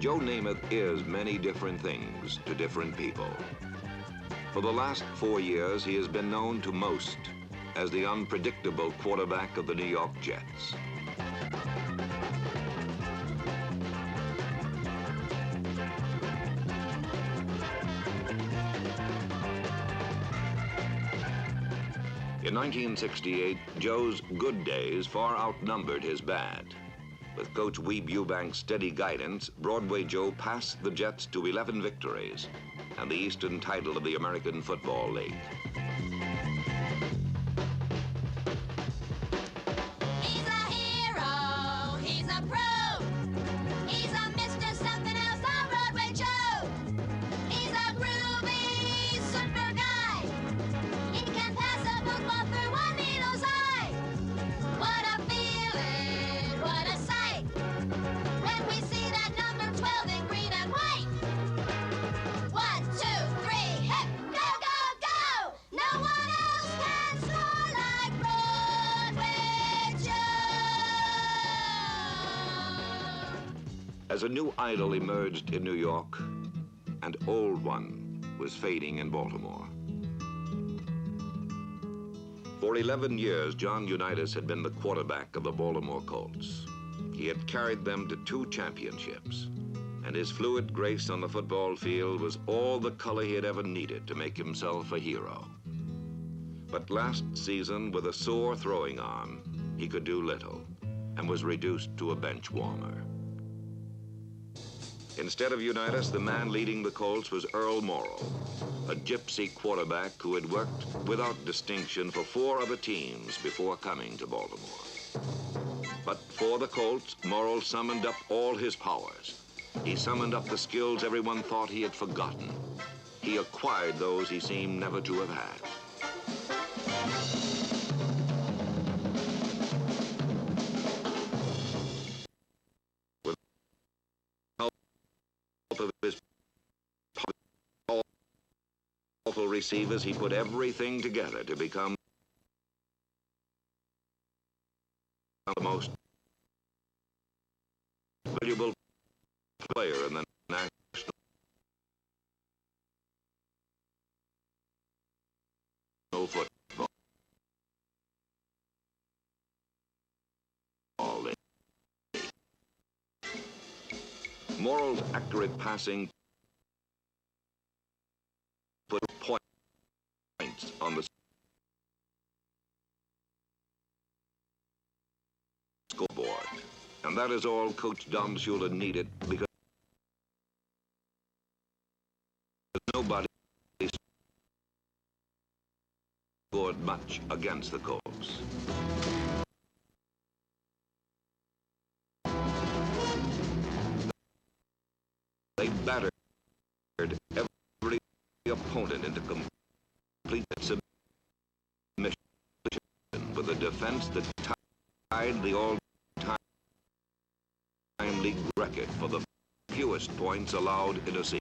Joe Namath is many different things to different people. For the last 4 years, he has been known to most as the unpredictable quarterback of the New York Jets. In 1968, Joe's good days far outnumbered his bad. With Coach Weeb Eubank's steady guidance, Broadway Joe passed the Jets to 11 victories and the Eastern title of the American Football League. He's a hero, he's a pro, he's a Mr. Something Else, the Broadway Joe. He's a groovy super guy, he can pass a football through one needle's eye. What a feeling, what a sight, when we see that number 12 in green and white. 1, 2, 3, hip, go, go, go! No one else can score like Broadway Joe! As a new idol emerged in New York, an old one was fading in Baltimore. For 11 years, John Unitas had been the quarterback of the Baltimore Colts. He had carried them to 2 championships, and his fluid grace on the football field was all the color he had ever needed to make himself a hero. But last season, with a sore throwing arm, he could do little and was reduced to a bench warmer. Instead of Unitas, the man leading the Colts was Earl Morrall, a gypsy quarterback who had worked without distinction for 4 other teams before coming to Baltimore. But for the Colts, Morrall summoned up all his powers. He summoned up the skills everyone thought he had forgotten. He acquired those he seemed never to have had. With the help of his powerful receivers, he put everything together to become the most valuable player in the National Football League. Morrall's accurate passing put points on the scoreboard. And that is all Coach Don Shula needed, because nobody scored much against the Colts. They battered every opponent into complete submission with a defense that tied the all-time league record for the fewest points allowed in a season.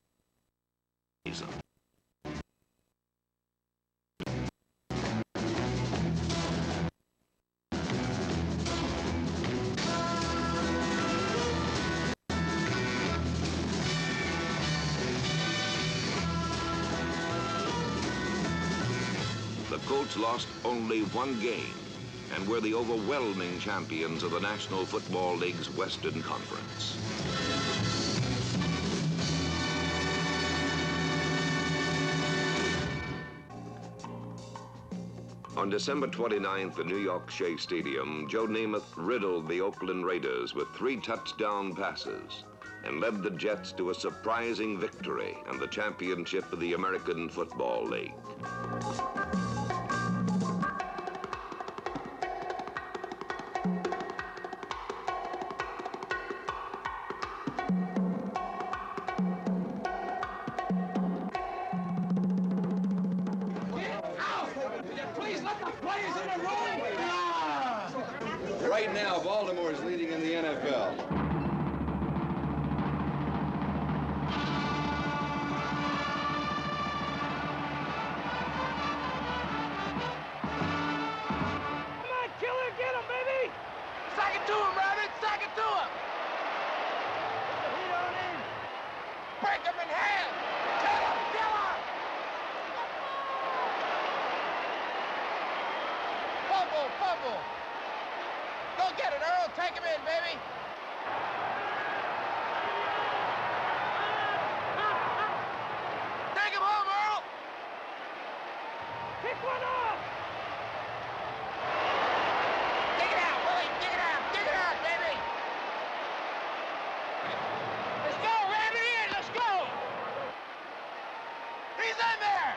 The Colts lost only 1 game and were the overwhelming champions of the National Football League's Western Conference. On December 29th at New York Shea Stadium, Joe Namath riddled the Oakland Raiders with 3 touchdown passes and led the Jets to a surprising victory and the championship of the American Football League. Right now, Baltimore is leading in the NFL. Come on, killer, get him, baby! Sack it to him, Rabbit! Sack it to him! Put the heat on in. Fumble. Go get it, Earl. Take him in, baby. Take him home, Earl. Pick one off! Dig it out, Willie. Dig it out. Dig it out, baby. Let's go, ram it in. Let's go. He's in there.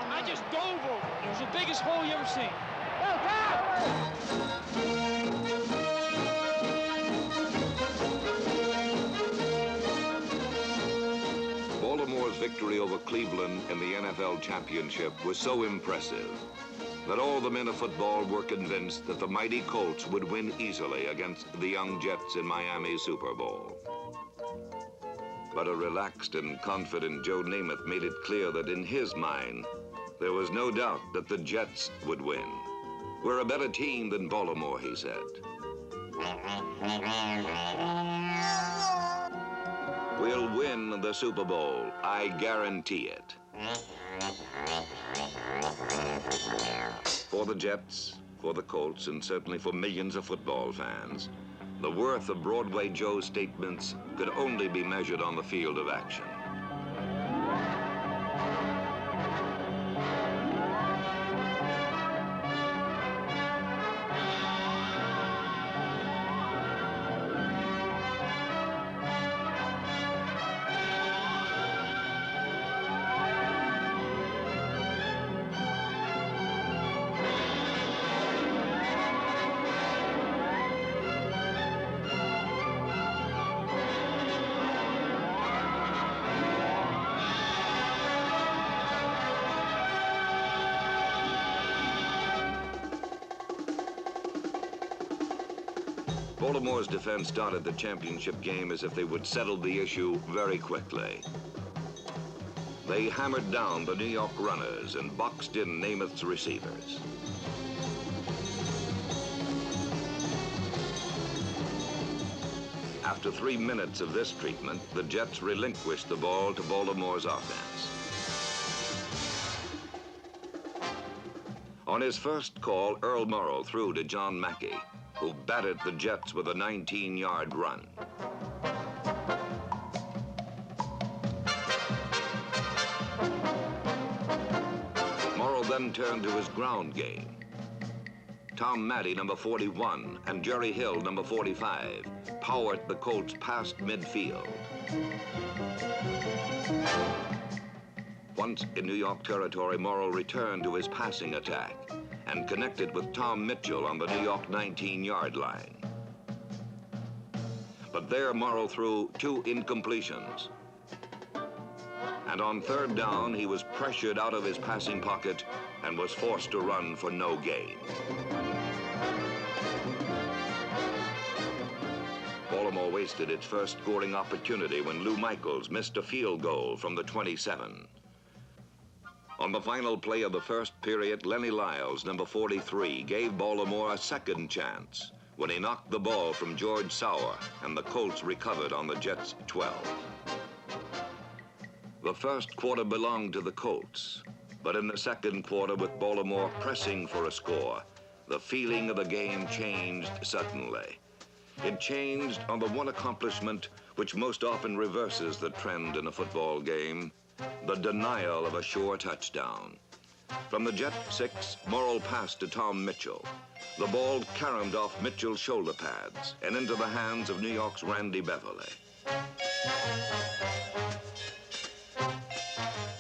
I just dove over. It was the biggest hole you ever seen. Baltimore's victory over Cleveland in the NFL championship was so impressive that all the men of football were convinced that the mighty Colts would win easily against the young Jets in Miami's Super Bowl. But a relaxed and confident Joe Namath made it clear that in his mind, there was no doubt that the Jets would win. We're a better team than Baltimore, he said. We'll win the Super Bowl. I guarantee it. For the Jets, for the Colts, and certainly for millions of football fans, the worth of Broadway Joe's statements could only be measured on the field of action. Baltimore's defense started the championship game as if they would settle the issue very quickly. They hammered down the New York runners and boxed in Namath's receivers. After 3 minutes of this treatment, the Jets relinquished the ball to Baltimore's offense. On his first call, Earl Morrow threw to John Mackey, who batted the Jets with a 19-yard run. Morrow then turned to his ground game. Tom Maddy, number 41, and Jerry Hill, number 45, powered the Colts past midfield. Once in New York territory, Morrow returned to his passing attack and connected with Tom Mitchell on the New York 19-yard line. But there Morrow threw 2 incompletions. And on 3rd down, he was pressured out of his passing pocket and was forced to run for no gain. Baltimore wasted its first scoring opportunity when Lou Michaels missed a field goal from the 27. On the final play of the first period, Lenny Lyles, number 43, gave Baltimore a second chance when he knocked the ball from George Sauer, and the Colts recovered on the Jets' 12. The first quarter belonged to the Colts, but in the second quarter, with Baltimore pressing for a score, the feeling of the game changed suddenly. It changed on the one accomplishment which most often reverses the trend in a football game: the denial of a sure touchdown. From the Jet 6, Morrow passed to Tom Mitchell. The ball caromed off Mitchell's shoulder pads and into the hands of New York's Randy Beverly.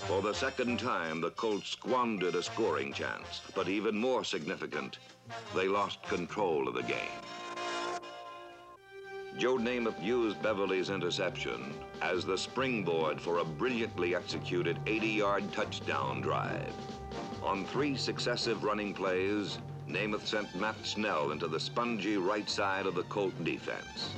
For the second time, the Colts squandered a scoring chance, but even more significant, they lost control of the game. Joe Namath used Beverly's interception as the springboard for a brilliantly executed 80-yard touchdown drive. On 3 successive running plays, Namath sent Matt Snell into the spongy right side of the Colt defense.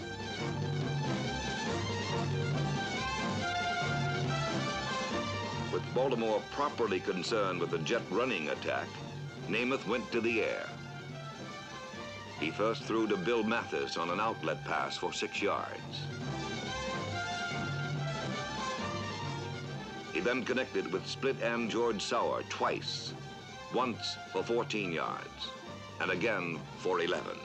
With Baltimore properly concerned with the Jet running attack, Namath went to the air. He first threw to Bill Mathis on an outlet pass for 6 yards. He then connected with split end George Sauer twice, once for 14 yards, and again for 11.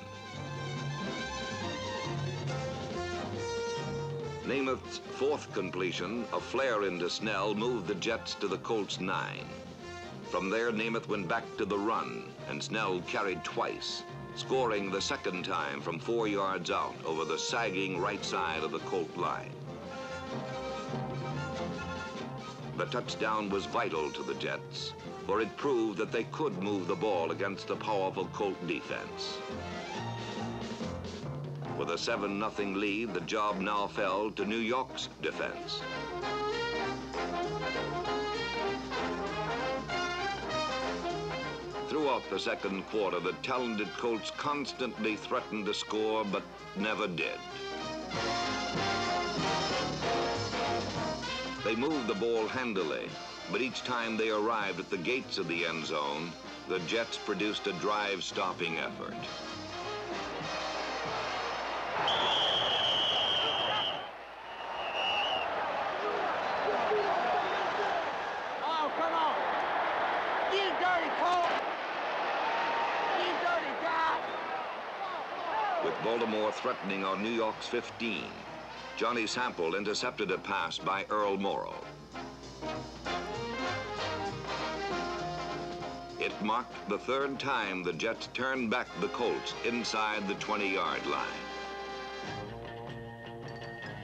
Namath's fourth completion, a flare into Snell, moved the Jets to the Colts' 9. From there, Namath went back to the run, and Snell carried twice, scoring the second time from 4 yards out over the sagging right side of the Colt line. The touchdown was vital to the Jets, for it proved that they could move the ball against the powerful Colt defense. With a 7-0 lead, the job now fell to New York's defense. Throughout the second quarter, the talented Colts constantly threatened to score, but never did. They moved the ball handily, but each time they arrived at the gates of the end zone, the Jets produced a drive-stopping effort. Oh, come on. You dirty Colt. You dirty guy. With Baltimore threatening on New York's 15, Johnny Sample intercepted a pass by Earl Morrow. It marked the third time the Jets turned back the Colts inside the 20-yard line.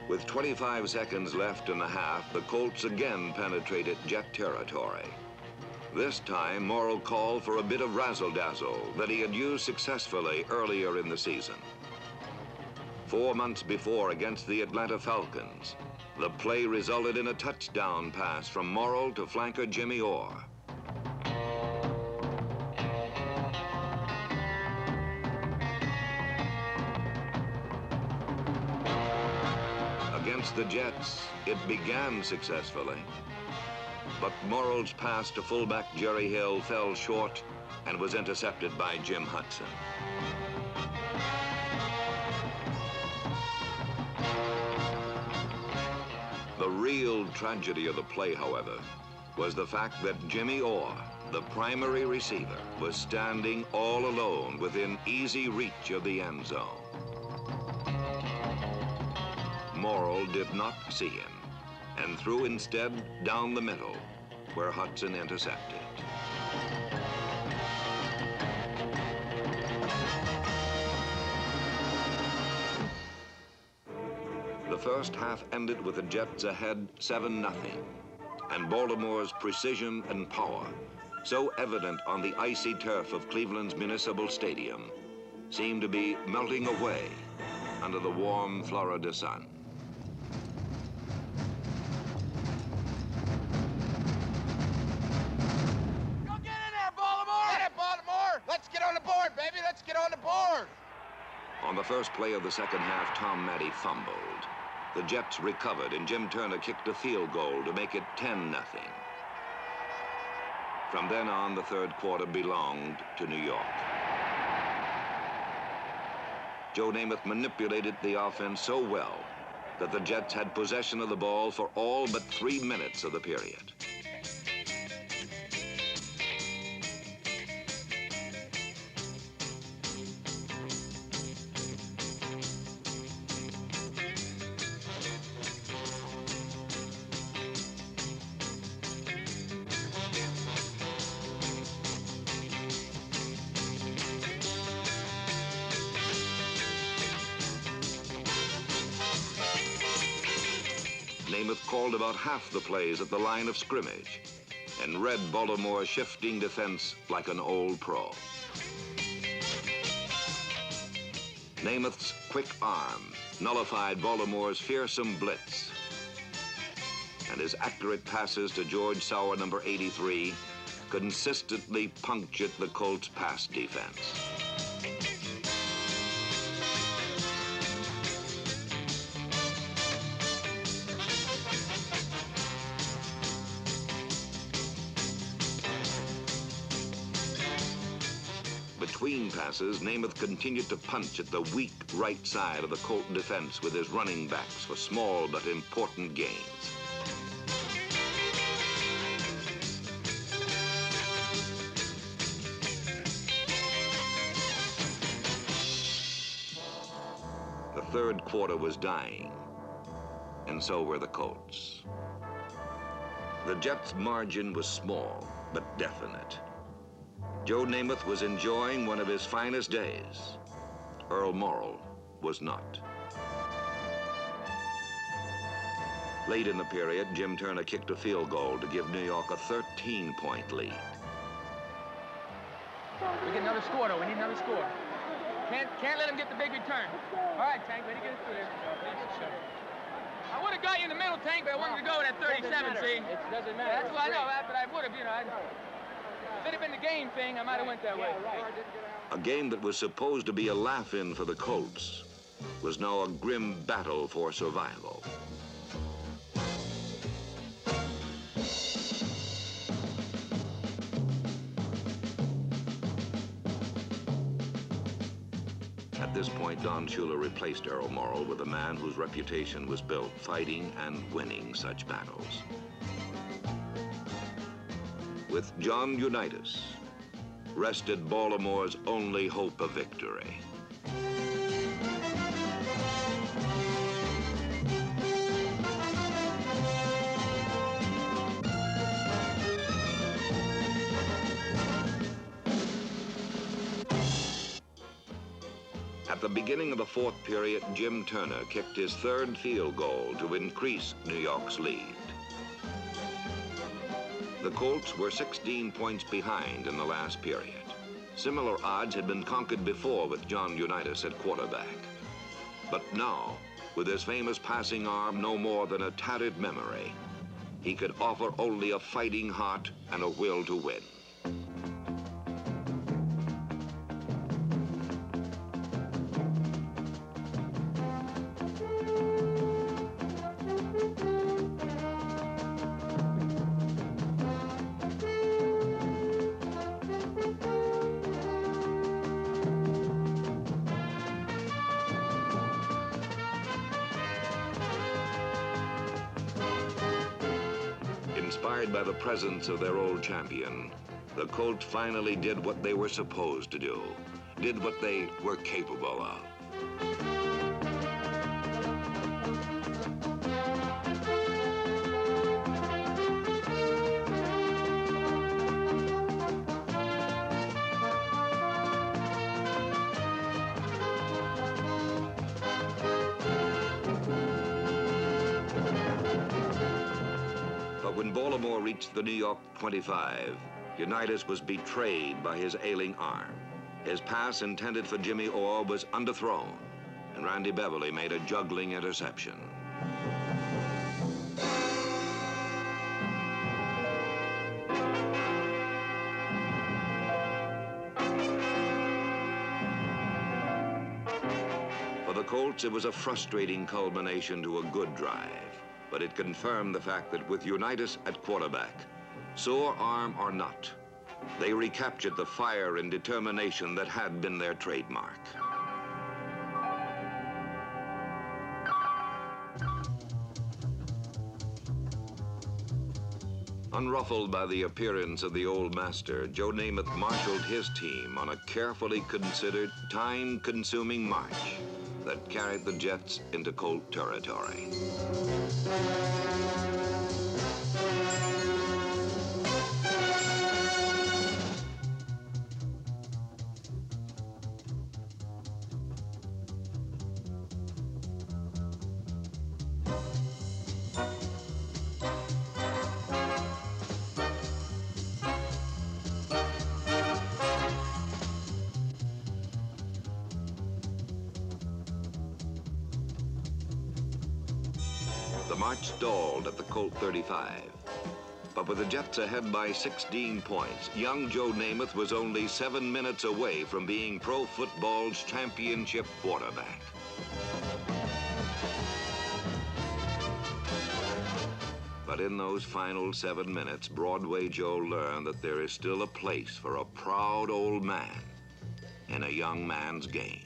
With 25 seconds left in the half, the Colts again penetrated Jet territory. This time, Morrow called for a bit of razzle-dazzle that he had used successfully earlier in the season. 4 months before against the Atlanta Falcons, the play resulted in a touchdown pass from Morrow to flanker Jimmy Orr. Against the Jets, it began successfully, but Morrow's pass to fullback Jerry Hill fell short and was intercepted by Jim Hudson. The real tragedy of the play, however, was the fact that Jimmy Orr, the primary receiver, was standing all alone within easy reach of the end zone. Morrow did not see him and threw instead down the middle, where Hudson intercepted. The first half ended with the Jets ahead 7-0, and Baltimore's precision and power, so evident on the icy turf of Cleveland's Municipal Stadium, seemed to be melting away under the warm Florida sun. Go get in there, Baltimore! Get it, Baltimore! Let's get on the board, baby! Let's get on the board! On the first play of the second half, Tom Matte fumbled. The Jets recovered, and Jim Turner kicked a field goal to make it 10-0. From then on, the third quarter belonged to New York. Joe Namath manipulated the offense so well that the Jets had possession of the ball for all but 3 minutes of the period. Namath called about half the plays at the line of scrimmage and read Baltimore's shifting defense like an old pro. Namath's quick arm nullified Baltimore's fearsome blitz, and his accurate passes to George Sauer, number 83, consistently punctured the Colts' pass defense. Between passes, Namath continued to punch at the weak right side of the Colt defense with his running backs for small but important gains. third quarter was dying, and so were the Colts. The Jets' margin was small, but definite. Joe Namath was enjoying one of his finest days. Earl Morrall was not. Late in the period, Jim Turner kicked a field goal to give New York a 13-point lead. We get another score, though. We need another score. Can't let him get the big return. All right, Tank, let him get us through there. I would have got you in the middle, Tank, but I wanted to go with that 37, see? It doesn't matter. Yeah, that's what I know, but I would have, you know. If it had been the game thing, I might have went that way. A game that was supposed to be a laugh-in for the Colts was now a grim battle for survival. At this point, Don Shula replaced Earl Morrall with a man whose reputation was built fighting and winning such battles. With John Unitas, rested Baltimore's only hope of victory. At the beginning of the fourth period, Jim Turner kicked his third field goal to increase New York's lead. The Colts were 16 points behind in the last period. Similar odds had been conquered before with John Unitas at quarterback. But now, with his famous passing arm no more than a tattered memory, he could offer only a fighting heart and a will to win. Inspired by the presence of their old champion, the Colts finally did what they were supposed to do, did what they were capable of. But when Baltimore reached the New York 25, Unitas was betrayed by his ailing arm. His pass intended for Jimmy Orr was underthrown, and Randy Beverly made a juggling interception. For the Colts, it was a frustrating culmination to a good drive. But it confirmed the fact that with Unitas at quarterback, sore arm or not, they recaptured the fire and determination that had been their trademark. Unruffled by the appearance of the old master, Joe Namath marshaled his team on a carefully considered, time-consuming march that carried the Jets into Colt territory. The march stalled at the Colt 35. But with the Jets ahead by 16 points, young Joe Namath was only 7 minutes away from being pro football's championship quarterback. But in those final 7 minutes, Broadway Joe learned that there is still a place for a proud old man in a young man's game.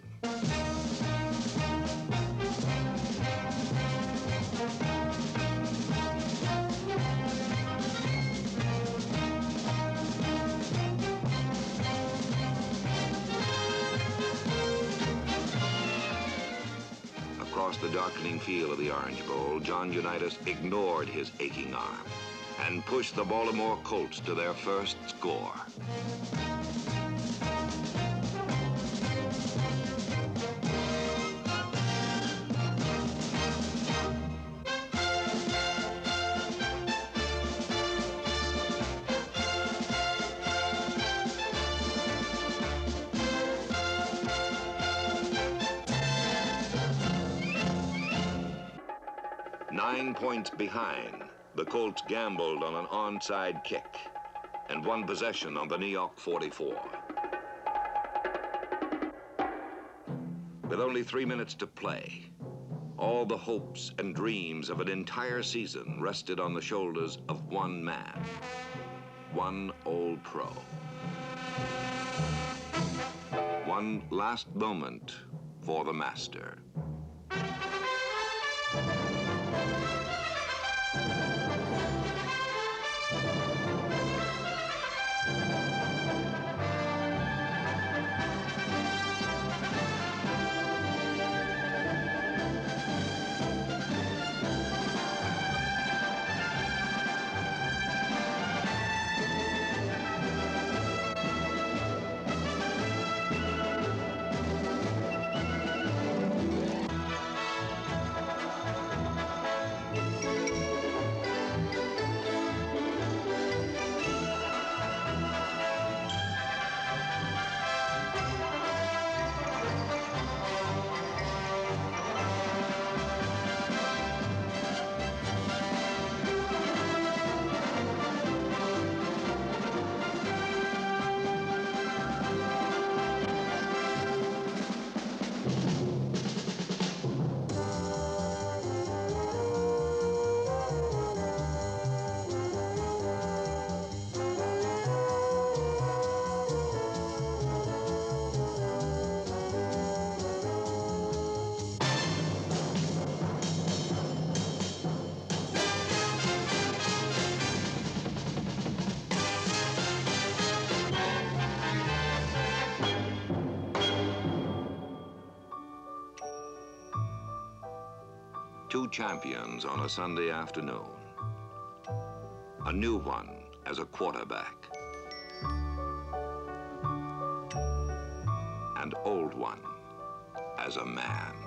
A the darkening field of the Orange Bowl, John Unitas ignored his aching arm and pushed the Baltimore Colts to their first score. Nine points behind, the Colts gambled on an onside kick and won possession on the New York 44. With only 3 minutes to play, all the hopes and dreams of an entire season rested on the shoulders of one man, one old pro. One last moment for the master. Two champions on a Sunday afternoon. A new one as a quarterback. An old one as a man.